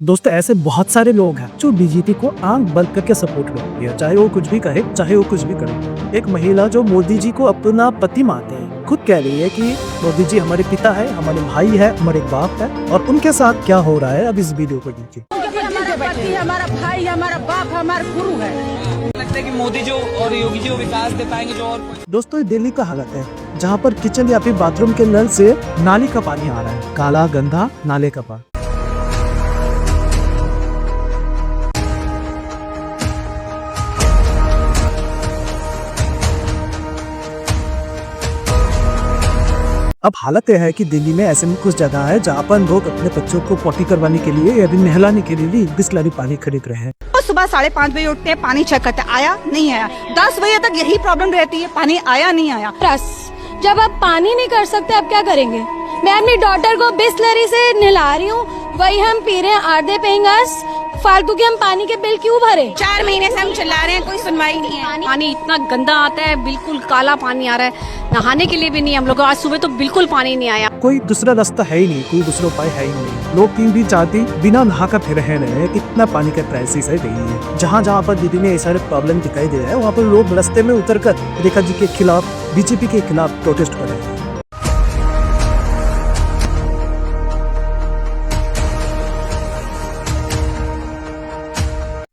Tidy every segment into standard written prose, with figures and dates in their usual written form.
दोस्तों ऐसे बहुत सारे लोग हैं जो बीजेपी को आंख बंद करके सपोर्ट करती है, चाहे वो कुछ भी कहे, चाहे वो कुछ भी करे। एक महिला जो मोदी जी को अपना पति मानते हैं खुद कह रही है कि मोदी जी हमारे पिता है, हमारे भाई है, हमारे बाप है। और उनके साथ क्या हो रहा है अब इस वीडियो को देखिए। हमारा पति, हमारा भाई, हमारा बाप, हमारा गुरु है। लगता है कि मोदी जो और योगी जी वो विकास दे पाएंगे जो और। दोस्तों दिल्ली का हालत है जहाँ पर किचन या फिर बाथरूम के नल से नाली का पानी आ रहा है, काला गंदा नाले का पानी। अब हालत यह है कि दिल्ली में ऐसे में कुछ जगह है जहाँ पर लोग अपने बच्चों को पॉटी करवाने के लिए या फिर नहलाने के लिए बिस्लरी पानी खरीद रहे हैं। और सुबह 5:30 बजे उठते हैं, पानी चेक करते, आया नहीं आया। 10 बजे तक यही प्रॉब्लम रहती है, पानी आया नहीं आया। जब आप पानी नहीं कर सकते आप क्या करेंगे? मैं अपनी डॉटर को बिस्लरी से नहला रही हूँ, वही हम पी रहे हैं आधे पेंगस, फालतू के हम पानी के बिल क्यों भरे? 4 महीने से हम चिल्ला रहे हैं, कोई सुनवाई नहीं है। पानी इतना गंदा आता है, बिल्कुल काला पानी आ रहा है, नहाने के लिए भी नहीं। हम लोग आज सुबह तो बिल्कुल पानी नहीं आया। कोई दूसरा रास्ता है ही नहीं, कोई दूसरा उपाय है ही नहीं। लोग तीन भी चाहती बिना नहा कर फिर रहे हैं। इतना पानी का क्राइसिस है दिल्ली में। जहाँ जहाँ पर दिल्ली में ये सारे प्रॉब्लम दिखाई दे रहे हैं वहाँ पर लोग रास्ते में उतर कर रेखा जी के खिलाफ, बीजेपी के खिलाफ प्रोटेस्ट कर रहे हैं।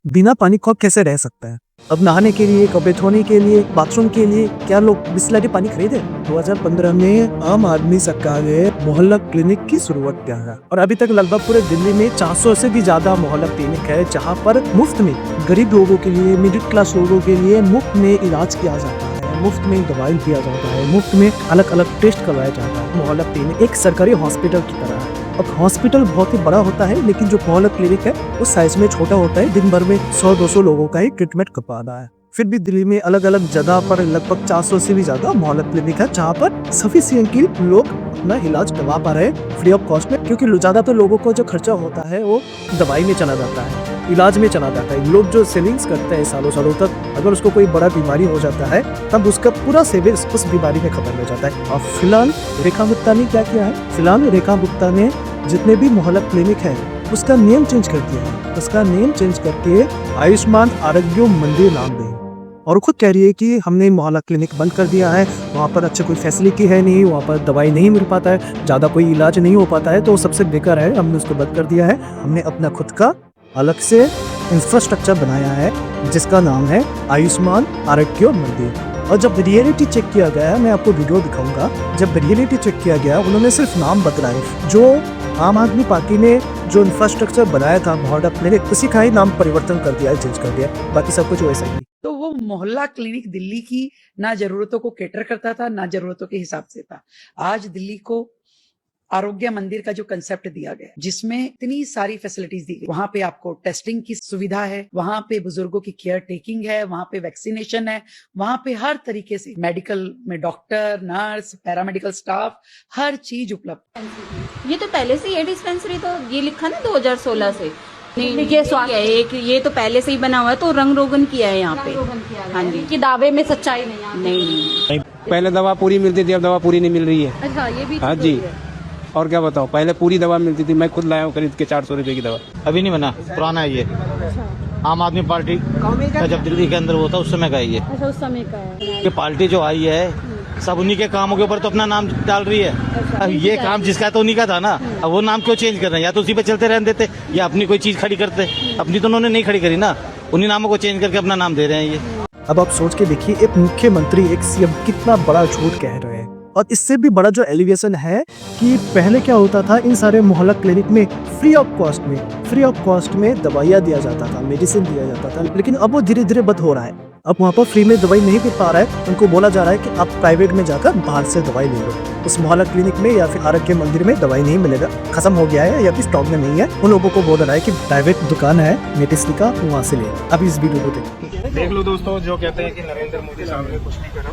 बिना पानी को कैसे रह सकता है? अब नहाने के लिए, कपड़े धोने के लिए, बाथरूम के लिए क्या लोग बिस्लरी पानी खरीदे? 2015 में आम आदमी सरकार ने मोहल्ला क्लिनिक की शुरुआत किया है और अभी तक लगभग पूरे दिल्ली में 400 से भी ज्यादा मोहल्ला क्लिनिक है जहां पर मुफ्त में गरीब लोगों के लिए, मिडिल क्लास लोगों के लिए मुफ्त में इलाज किया जाता है, मुफ्त में दवाई दिया जाता है, मुफ्त में अलग अलग टेस्ट करवाया जाता है। मोहल्ला क्लिनिक एक सरकारी हॉस्पिटल की तरह है। अब हॉस्पिटल बहुत ही बड़ा होता है लेकिन जो मोहल्ला क्लिनिक है उस साइज में छोटा होता है। दिन भर में 100-200 लोगों का ही ट्रीटमेंट कर पाता है। फिर भी दिल्ली में अलग अलग जगह पर लगभग 400 से भी ज्यादा मोहल्ला क्लिनिक है जहाँ पर सफिशिएंटली लोग अपना इलाज करवा पा रहे हैं फ्री ऑफ कॉस्ट में, क्योंकि ज्यादातर लोगों को जो खर्चा होता है वो दवाई में चला जाता है, इलाज में चला जाता है। लोग जो सेविंग्स करते हैं सालों सालों तक, अगर उसको कोई बड़ा बीमारी हो जाता है तब उसका पूरा सेविंग्स उस बीमारी में खत्म हो जाता है। और फिलहाल रेखा गुप्ता ने क्या किया है? फिलहाल रेखा गुप्ता ने जितने भी मोहल्ला क्लिनिक है उसका नेम चेंज कर दिया है। उसका नेम चेंज करके आयुष्मान आरोग्य मंदिर नाम दे और खुद कह रही है कि हमने मोहल्ला क्लिनिक बंद कर दिया है, वहाँ पर अच्छा कोई फैसिलिटी है नहीं, वहाँ पर दवाई नहीं मिल पाता है, ज़्यादा कोई इलाज नहीं हो पाता है, तो सबसे बेकार है, हमने उसको बंद कर दिया है। हमने अपना खुद का अलग से इंफ्रास्ट्रक्चर बनाया है जिसका नाम है आयुष्मान आरोग्य मंदिर। और जब रियलिटी चेक किया गया, मैं आपको वीडियो दिखाऊंगा, जब रियलिटी चेक किया गया उन्होंने सिर्फ नाम बदलाए। जो आम आदमी पार्टी ने जो इंफ्रास्ट्रक्चर बनाया था मोहल्ला क्लिनिक, उसी का ही नाम परिवर्तन कर दिया, चेंज कर दिया, बाकी सब कुछ वैसा ही। तो वो मोहल्ला क्लिनिक दिल्ली की ना जरूरतों को कैटर करता था, ना जरूरतों के हिसाब से था। आज दिल्ली को आरोग्य मंदिर का जो कंसेप्ट दिया गया, जिसमें इतनी सारी फैसिलिटीज दी गई, वहां पे आपको टेस्टिंग की सुविधा है, वहां पे बुजुर्गों की केयर टेकिंग है, वहां पे वैक्सीनेशन है, वहां पे हर तरीके से मेडिकल में डॉक्टर, नर्स, पैरामेडिकल स्टाफ, हर चीज उपलब्ध। ये तो पहले से ये डिस्पेंसरी तो ये लिखा ना 2016 से ये तो पहले से ही बना हुआ है, तो रंग रोगन किया है यहाँ पे। हाँ जी, कि दावे में सच्चाई नहीं। पहले दवा पूरी मिलती थी, अब दवा पूरी नहीं मिल रही है। अच्छा, ये भी हाँ जी, और क्या बताओ, पहले पूरी दवा मिलती थी, मैं खुद लाया हूँ खरीद के 400 रुपए की दवा। अभी नहीं बना, पुराना है ये। आम आदमी पार्टी का जब दिल्ली के अंदर वो था उस समय का है ये। अच्छा, उस समय का है। कि पार्टी जो आई है सब उन्हीं के कामों के ऊपर तो अपना नाम डाल रही है। अब ये काम जिसका तो उन्हीं का था ना, अब वो नाम क्यों चेंज कर रहे हैं? या तो उसी पे चलते रहने देते या अपनी कोई चीज खड़ी करते। अपनी तो उन्होंने नहीं खड़ी करी ना, उन्हीं नामों को चेंज करके अपना नाम दे रहे हैं ये। अब आप सोच के देखिए, एक मुख्यमंत्री, एक सीएम कितना बड़ा झूठ कह रहे हैं। और इससे भी बड़ा जो एलिवेशन है कि पहले क्या होता था, इन सारे मोहल्ला क्लिनिक में फ्री ऑफ कॉस्ट में दवाइयाँ दिया जाता था, मेडिसिन दिया जाता था, लेकिन अब वो धीरे धीरे बंद हो रहा है। अब वहाँ पर फ्री में दवाई नहीं मिल पा रहा है, उनको बोला जा रहा है कि आप प्राइवेट में जाकर बाहर से दवाई ले लो। उस मोहल्ला क्लिनिक में या फिर आरोग्य मंदिर में दवाई नहीं मिलेगा, खत्म हो गया है या फिर स्टॉक में नहीं है। उन लोगों को बोल रहा है कि प्राइवेट दुकान है मेडिसिन का, वहाँ से ले। अब इस वीडियो को देख लो दोस्तों, जो कहते हैं कि नरेंद्र मोदी साहब ने कुछ नहीं करा,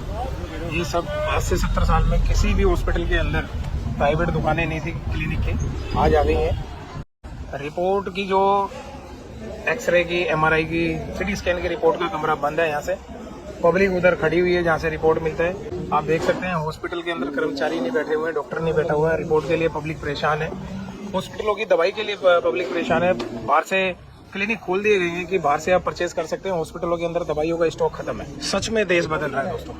ये सब आज से 70 साल में किसी भी हॉस्पिटल के अंदर प्राइवेट दुकानें नहीं थी क्लिनिक की, आज आ गई हैं। रिपोर्ट की जो एक्सरे की, एमआरआई की, सिटी स्कैन की रिपोर्ट का कमरा बंद है। यहाँ से पब्लिक उधर खड़ी हुई है जहाँ से रिपोर्ट मिलता है। आप देख सकते हैं हॉस्पिटल के अंदर कर्मचारी नहीं बैठे हुए हैं, डॉक्टर नहीं बैठा हुआ है, रिपोर्ट के लिए पब्लिक परेशान है। हॉस्पिटलों की दवाई के लिए पब्लिक परेशान है। बाहर से क्लिनिक खोल दिए गए हैं कि बाहर से आप परचेज कर सकते हैं। हॉस्पिटलों के अंदर दवाइयों का स्टॉक खत्म है। सच में देश बदल रहा है दोस्तों।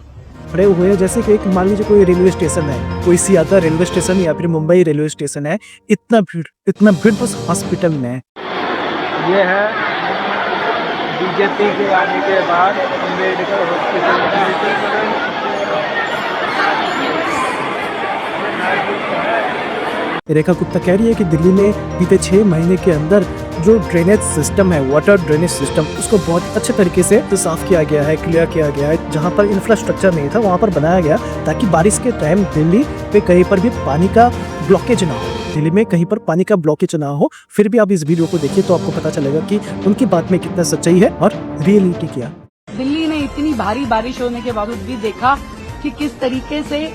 खड़े हुए हैं जैसे कि एक मान लीजिए कोई रेलवे स्टेशन है, कोई सियादा रेलवे स्टेशन या फिर मुंबई रेलवे स्टेशन है, इतना भीड़ बस हॉस्पिटल में है। ये है बीजेपी के आने के बाद अम्बेडकर हॉस्पिटल। रेखा गुप्ता कह रही है कि दिल्ली में बीते 6 महीने के अंदर जो ड्रेनेज सिस्टम है, वाटर ड्रेनेज सिस्टम, उसको बहुत अच्छे तरीके से साफ किया गया है, क्लियर किया गया है। जहां पर इंफ्रास्ट्रक्चर नहीं था वहां पर बनाया गया ताकि बारिश के टाइम दिल्ली पे कहीं पर भी पानी का ब्लॉकेज ना हो, दिल्ली में कहीं पर पानी का ब्लॉकेज ना हो। फिर भी आप इस वीडियो को देखिए तो आपको पता चलेगा कि उनकी बात में कितना सच्चाई है और रियलिटी क्या। दिल्ली ने इतनी भारी बारिश होने के बावजूद भी देखा कि किस तरीके से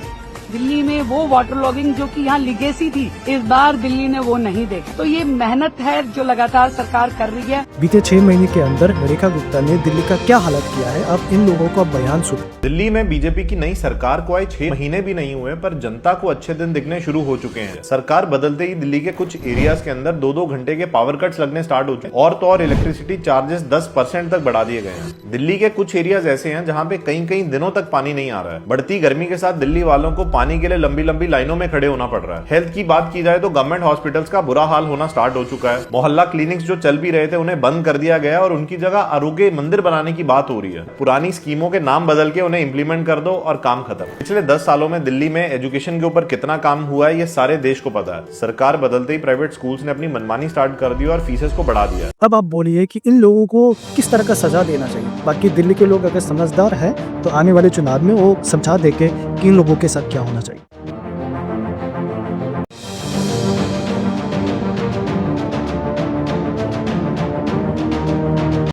दिल्ली में वो वाटर लॉगिंग जो कि यहाँ लिगेसी थी, इस बार दिल्ली ने वो नहीं देखा। तो ये मेहनत है जो लगातार सरकार कर रही है। बीते 6 महीने के अंदर रेखा गुप्ता ने दिल्ली का क्या हालत किया है, अब इन लोगों का बयान सुनो। दिल्ली में बीजेपी की नई सरकार को आए 6 महीने भी नहीं हुए पर जनता को अच्छे दिन दिखने शुरू हो चुके हैं। सरकार बदलते ही दिल्ली के कुछ एरियाज के अंदर 2-2 घंटे के पावर कट्स लगने स्टार्ट हो चुके हैं और तो और इलेक्ट्रिसिटी चार्जेस 10% तक बढ़ा दिए गए हैं। दिल्ली के कुछ एरियाज ऐसे हैं जहां पे कई दिनों तक पानी नहीं आ रहा है। बढ़ती गर्मी के साथ दिल्ली वालों को पानी के लिए लंबी लाइनों में खड़े होना पड़ रहा है। हेल्थ की बात की जाए तो गवर्नमेंट हॉस्पिटल्स का बुरा हाल होना स्टार्ट हो चुका है। मोहल्ला क्लिनिक्स जो चल भी रहे थे उन्हें बंद कर दिया गया और उनकी जगह आरोग्य मंदिर बनाने की बात हो रही है। पुरानी स्कीमों के नाम बदल के उन्हें इंप्लीमेंट कर दो और काम खत्म। पिछले 10 सालों में दिल्ली में एजुकेशन के ऊपर कितना काम हुआ है ये सारे देश को पता है। सरकार बदलते ही प्राइवेट स्कूल्स ने अपनी मनमानी स्टार्ट कर दी और फीसेस को बढ़ा दिया। अब आप बोलिए कि इन लोगों को किस तरह का सजा देना चाहिए। बाकी दिल्ली के लोग अगर समझदार है तो आने वाले चुनाव में वो समझा देके कि इन लोगों के साथ क्या होना चाहिए।